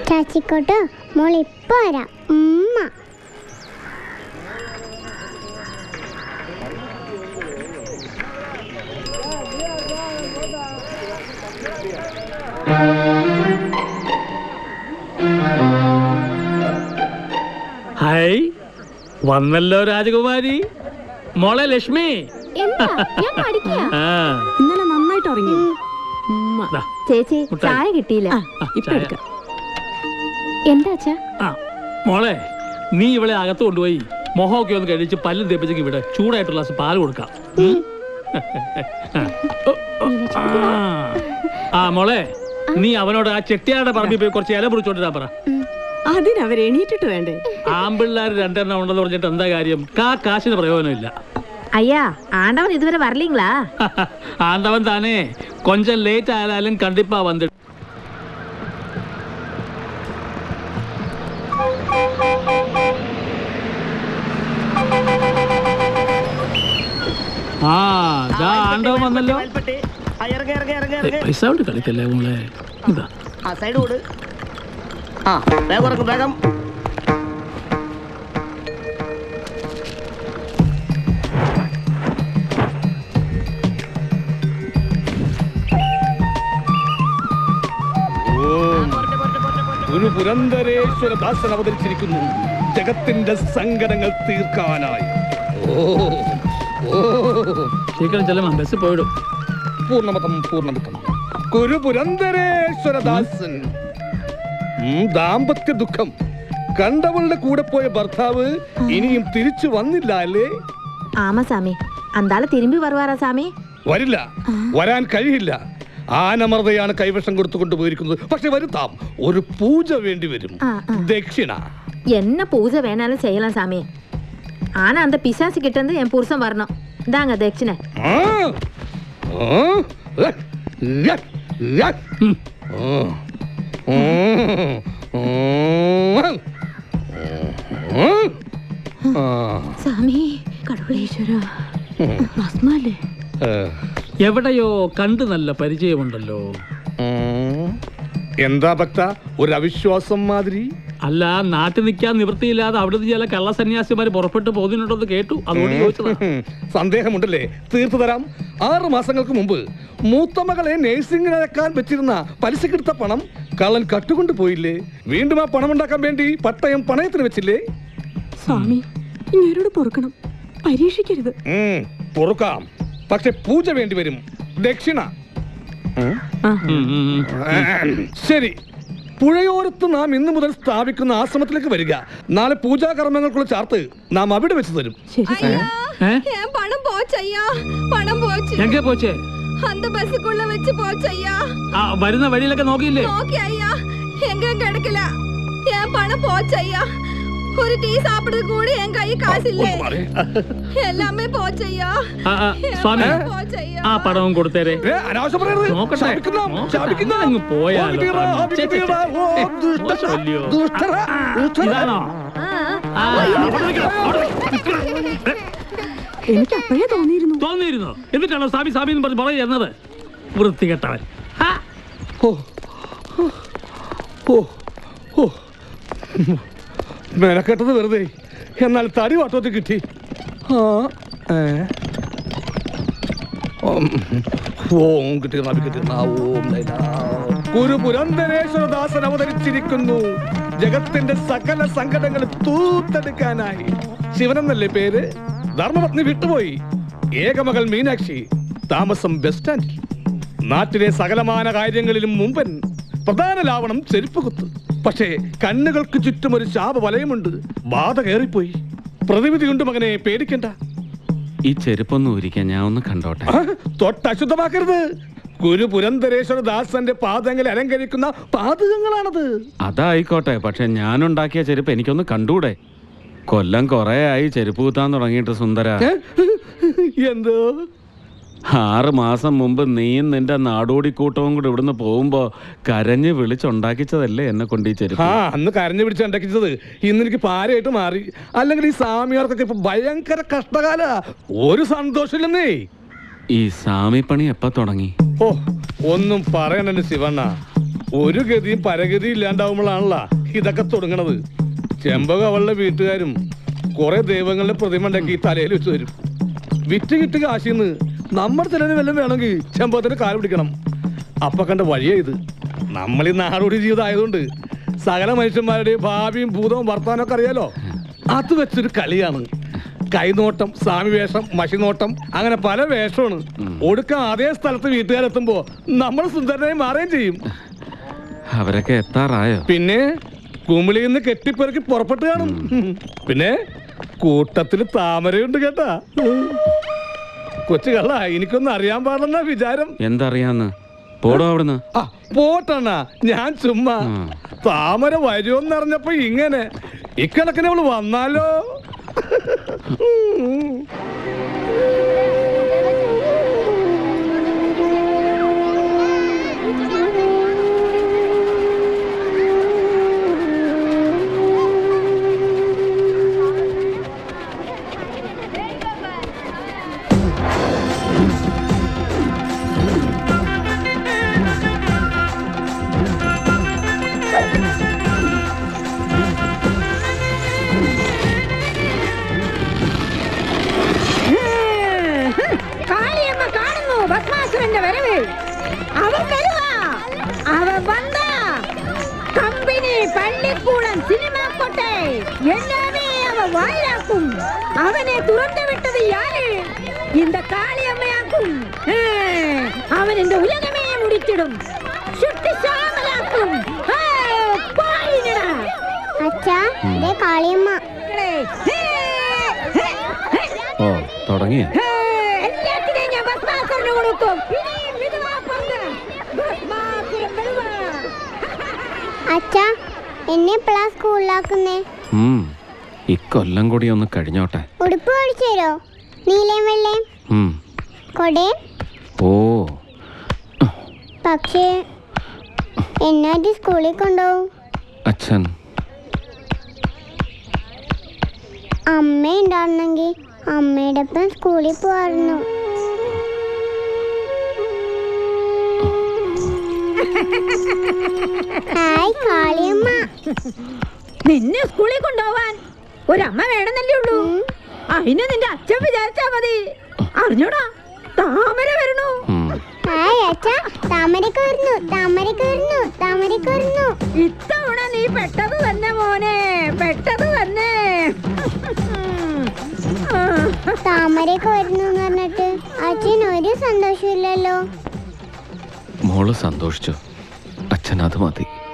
ചാച്ചിക്കോട്ടോ മോളിപ്പോ വരാം. ഉമ്മ ഹായ്, വന്നല്ലോ രാജകുമാരി. മോളെ ലക്ഷ്മി. ഇന്നലെ നന്നായിട്ട് ഉറങ്ങി. ചേച്ചി ചായ കിട്ടിയില്ല, ഇപ്പൊ എടുക്കാം. എന്താ അച്ഛാ? മോളെ, നീ ഇവളെ അകത്ത് കൊണ്ടുപോയി മൊഹമൊക്കെ ഒന്ന് കഴിച്ച് പല്ലും തേപ്പിച്ചെങ്കിൽ ഇവിടെ ചൂടായിട്ടുള്ള പാല് കൊടുക്കാം. മോളെ, നീ അവനോട് ആ ചെട്ടിയാരുടെ പറമ്പിൽ പോയി കുറച്ച് ഇല പൊടിച്ചോണ്ടിരാൻ പറ. അതിനവർ എണീറ്റിട്ട് വേണ്ടേ? ആമ്പിള്ളേർ രണ്ടെണ്ണം ഉണ്ടെന്ന് പറഞ്ഞിട്ട് എന്താ കാര്യം? കാശിന് പ്രയോജനമില്ല. ஐயா, ஆண்டவன் இதுவரை வரலீங்களா? ஆண்டவன் தானே, கொஞ்சம் லேட் ஆனாலும் கண்டிப்பா வந்து. ആണ്ടവൻ വന്നല്ലോ. പൈസ കൊണ്ട് കളിക്കല്ലേ മോളെ. സൈഡ് ഓട്. വേഗം വേഗം. ഒരു പുരന്ദരേശ്വരദാസൻ അവതരിച്ചിരിക്കുന്നു ജഗത്തിന്റെ സങ്കടങ്ങൾ തീർക്കാനായി. ബസ് പോയിടും. പൂർണ്ണമതം പൂർണ്ണമിതം. ഒരു പുരന്ദരേശ്വരദാസൻ. ദാമ്പത്യ ദുഃഖം. കണ്ടവളുടെ കൂടെ പോയ ഭർത്താവ് ഇനിയും തിരിച്ചു വന്നില്ല അല്ലേ? ആമാ സാമി, അന്താളെ തിരുമ്പി വരുവാറാ സാമി? വരില്ല, വരാൻ കഴിയില്ല. ആനമർദ്ദയാണ് കൈവശം കൊടുത്തുകൊണ്ട് പോയിരിക്കുന്നത്. പക്ഷെ വരുത്താം, ഒരു പൂജ വേണ്ടി വരും. ദക്ഷിണ. என்ன பூஜை வேணாலும் செய்யலாம் சாமி. ஆனா அந்த பிசாசு கிட்ட இருந்து என் புருஷன் வரணும். இந்தாங்க தட்சிணை. சாமி, கடவுளேശ്വരാ, ഭസ്മല്ലേ? എവിടെയോ കണ്ടു നല്ല പരിചയമുണ്ടല്ലോ. എന്താ ഭക്ത, ഒരു അവിശ്വാസം മാതിരി? അല്ല, നാട്ടിൽ നിൽക്കാൻ നിവൃത്തിയില്ലാതെ അവിടുത്തെ ചില കള്ള സന്യാസിമാര് പുറപ്പെട്ടു പോകുന്നുണ്ടെന്ന് കേട്ടു, അതുകൊണ്ട് ചോദിച്ചതാ. സന്ദേഹമുണ്ടല്ലേ? തീർത്തു തരാം. 6 മാസങ്ങൾക്ക് മുമ്പ് മൂത്ത മകളെ നേഴ്സിംഗിനടക്കാൻ വെച്ചിരുന്ന പലിശക്കെടുത്ത പണം കള്ളൻ കട്ടുകൊണ്ട് പോയില്ലേ? വീണ്ടും ആ പണം ഉണ്ടാക്കാൻ വേണ്ടി പട്ടയം പണയത്തിന് വെച്ചില്ലേ? സ്വാമി, ഇങ്ങേരോട് പൊറുക്കണം, പരീക്ഷിക്കരുത്. പൊറുക്കാം, പക്ഷെ പൂജ വേണ്ടി വരും. ദക്ഷിണ. ശരി, പുഴയോരത്ത് നാം ഇന്നു മുതൽ സ്ഥാപിക്കുന്ന ആശ്രമത്തിലേക്ക് വരിക. നാളെ പൂജാകർമ്മങ്ങൾക്കുള്ള ചാർത്ത് നാം അവിടെ വെച്ച് തരും. പണം പോച്ചയ്യാ, പണം പോച്ച്. എங்கே പോച്ചേ? அந்த பஸ்க்குள்ள വെച്ച് പോച്ചയ്യാ. വരുന്ന വഴിയിലൊക്കെ നോക്കിയില്ലേ? നോക്കി അയ്യാ, എങ്ങും കിടക്കില്ല. ഞാൻ പണം പോച്ചയ്യാ. ഒരു ടീ സാപ്പിടുക കൂടി എൻ കൈ കാശില്ലേ. എല്ലാമേ പോച്ചയ്യാ. സ്വാമി, ആ പടവും കൊടുത്തേരെ. നോക്കട്ടെ, അങ്ങ് പോയാലോ. എനിക്ക് അപ്പോഴേ തോന്നിയിരുന്നു. എന്നിട്ടാണോ സ്വാമി സ്വാമി എന്ന് പറഞ്ഞ് പറയുന്നത്? വൃത്തികെട്ടവൻ. മെനക്കെട്ടത് വെറുതെ, എന്നാൽ തടി വട്ടത്തിൽ കിട്ടി. ഒരു പുരന്ദരേശ്വരദാസൻ അവതരിച്ചിരിക്കുന്നു ജഗത്തിന്റെ സകല സങ്കടങ്ങൾ തൂത്തെടുക്കാനായി. ശിവനെന്നല്ലേ പേര്? ധർമ്മപത്നി വിട്ടുപോയി. ഏകമകൾ മീനാക്ഷി. താമസം ബസ് സ്റ്റാൻഡിൽ. നാട്ടിലെ സകലമാന കാര്യങ്ങളിലും മുമ്പൻ. പ്രധാന ലാവണം ചെരുപ്പ് കുത്ത്. പക്ഷേ കണ്ണുകൾക്ക് ചുറ്റും ഒരു ശാപ വലയമുണ്ട്. ബാധ കയറിപ്പോയി. പ്രതിവിധിയുണ്ട് മകനെ, പേടിക്കണ്ട. ഈ ചെരുപ്പൊന്നും ഊരിക്കാൻ ഞാൻ ഒന്ന് കണ്ടോട്ടെ. തൊട്ടശുദ്ധമാക്കരുത്. ഗുരു പുരന്ദരേശ്വരദാസന്റെ പാദങ്ങളെ അലങ്കരിക്കുന്ന പാദകങ്ങളാണത്. അതായിക്കോട്ടെ, പക്ഷെ ഞാനുണ്ടാക്കിയ ചെരുപ്പ് എനിക്കൊന്ന് കണ്ടൂടെ? കൊല്ലം കൊറേ ആയി ചെരുപ്പ് കുത്താൻ തുടങ്ങിയിട്ട് സുന്ദര. എന്തോ 6 മാസം മുമ്പ് നീയും നിന്റെ നാടോടിക്കൂട്ടവും കൂടെ ഇവിടുന്ന് പോകുമ്പോ കരഞ്ഞ് വിളിച്ചുണ്ടാക്കിച്ചതല്ലേ എന്നെ കൊണ്ട് ഈ ചെരുപ്പ്? അന്ന് കരഞ്ഞു പിടിച്ചുണ്ടാക്കിച്ചത് ഇന്ന് എനിക്ക് പാരയായിട്ട് മാറി. അല്ലെങ്കിൽ ഈ സ്വാമിയാർക്കൊക്കെ ഇപ്പൊ ഭയങ്കര കഷ്ടകാല. ഒരു സന്തോഷമില്ലെന്നേ. ഈ സ്വാമി പണി എപ്പ തുടങ്ങി? ഒന്നും പറയണ ശിവണ്ണ. ഒരു ഗതിയും പരഗതിയും ഇല്ലാണ്ടാവുമ്പോഴാണല്ലോ ഇതൊക്കെ തുടങ്ങണത്. ചെമ്പക അവളുടെ വീട്ടുകാരും കുറെ ദൈവങ്ങളുടെ പ്രതിമ ഉണ്ടാക്കി തലയിൽ വെച്ച് വരും. വിറ്റ് കിട്ട് കാശിന്ന് നമ്മുടെ ചിലന് വല്ലതും വേണമെങ്കിൽ ചെമ്പകത്തിന് കാല് പിടിക്കണം. അപ്പൊ കണ്ട വഴിയാ ഇത്. നമ്മൾ ഈ നാടോടി ജീവിതം ആയതുകൊണ്ട് സകല മനുഷ്യന്മാരുടെയും ഭാവിയും ഭൂതവും വർത്താനൊക്കെ അറിയാലോ. അത് വെച്ചൊരു കളിയാണ്. കൈനോട്ടം, സ്വാമി വേഷം, മഷിനോട്ടം, അങ്ങനെ പല വേഷമാണ്. ഒടുക്കം അതേ സ്ഥലത്ത് വീട്ടുകാരെത്തുമ്പോ നമ്മൾ സുന്ദരനായി മാറുകയും ചെയ്യും. അവരൊക്കെ എത്താറായോ? പിന്നെ കുമിളിയിൽ നിന്ന് കെട്ടിപ്പെറുക്കി പുറപ്പെട്ട് കാണും. പിന്നെ കൂട്ടത്തില് താമരയുണ്ട് കേട്ടാ. കൊച്ചു കള്ള, എനിക്കൊന്നും അറിയാൻ പാടില്ലെന്നാ വിചാരം. എന്തറിയാന്ന്? പോടോ അവിടുന്ന്. ആ പോട്ടണ്ണ, ഞാൻ ചുമ്മാ. താമര വരുമെന്നറിഞ്ഞപ്പോ ഇങ്ങനെ ഇക്കണക്കിന് അവള് വന്നാലോ. കാളിയമ്മ കാണുന്നു ഭസ്മാസുരന്റെ വരവ്. അവൻ വരുവാ, അവൻ വന്ന കമ്പനി പള്ളിക്കൂടം സിനിമ കൊട്ടെ എല്ലാമേ അവൻ വായിലാക്കും. അവനെ തുറന്നു വിട്ടത് യാര്? இந்த കാളിയമ്മയാക്കും. അവൻ എന്റെ ഉലകമേ മുടിച്ചിടും, ചുട്ടി ശാമലാക്കും. അച്ഛാ, ദേ കാളിയമ്മ. ഓ തുടങ്ങിയ എല്ലാത്തിനെയും ഞാൻ ഭസ്മാസുരന് കൊടുക്കും. ഇനിയും വിധവാ പറഞ്ഞ് ഭസ്മാസുരൻ വരുവാ. അച്ഛാ, എന്നെ എപ്പോഴാ സ്കൂളിലാക്കുന്നേ? ഇക്കൊല്ലം കൂടി ഒന്ന് കഴിഞ്ഞോട്ടെ. ഉടുപ്പ് മേടിച്ചു തരോ? നീലയും വെള്ളയും കൊടയും? ഓ പക്ഷേ എന്നായിട്ട് സ്കൂളിൽ കൊണ്ടുപോകും? അച്ഛൻ അമ്മ ഉണ്ടായിരുന്നെങ്കിൽ അമ്മയുടെ ഒപ്പം സ്കൂളിൽ പോവായിരുന്നു. ഹായ് കാളിയമ്മ. നിന്നെ സ്കൂളിൽ കൊണ്ടുപോവാൻ ഒരമ്മ വേണമെന്നല്ലേ ഉള്ളൂ. അതിന് നിന്റെ അച്ഛൻ വിചാരിച്ചാ മതി. അറിഞ്ഞോടാ, താമര വരണു. ഹായ് അച്ഛാ, താമരക്ക് വരുന്നു, താമരക്ക് വരുന്നു, താമരക്ക് വരുന്നു. ഇത്തവണ നീ പെട്ടത് തന്നെ മോനെ, പെട്ടത് തന്നെ. താമരക്ക് വരുന്നു എന്ന് പറഞ്ഞിട്ട് അച്ഛൻ ഒരു സന്തോഷമില്ലല്ലോ. മോള് സന്തോഷിച്ചു. അച്ഛൻ അത് മതി.